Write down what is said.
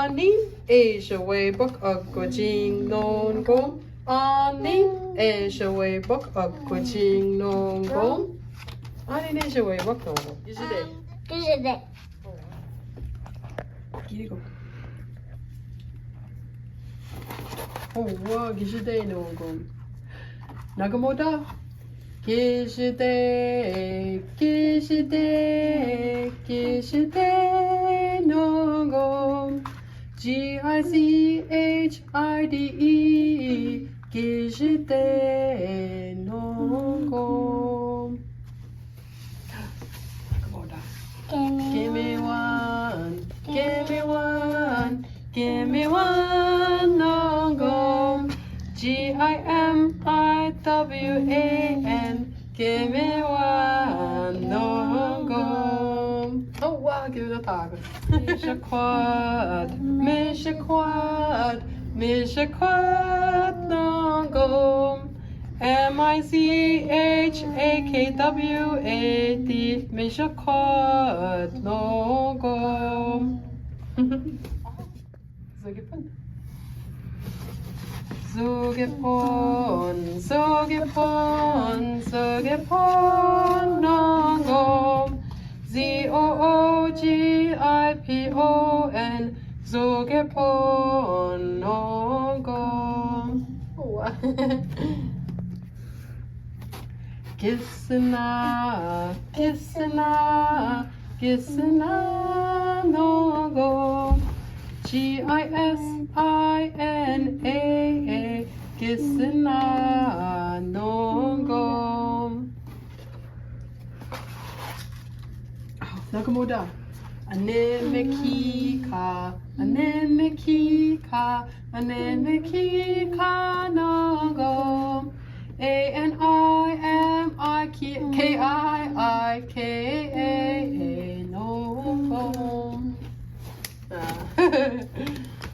Anim Ezhiwebak Nagamon. Anim Ezhiwebak Nagamon. Anim Ezhiwebak Nagamon. Gizli. Güzel. Geri go. Oh wow, gizli Nagamon. Nagamoda. Gizli Nagamon. Gizhide, Gizhide Nagamon. Nagamoda. Give me one, give me one, give me one Nagamon. Gimiwan, give me one Nagamon. Oh wow, give it a tag. Mishaquad Nagamon. Michakwad, Mishaquad Nagamon. Zugepon Nagamon. Zoogipon, Zugepon Nagamon. Gisana Nagamon. Gisina, Gisana Nagamon. Nagamoda. Anemekika Nagamon. ANIMIKI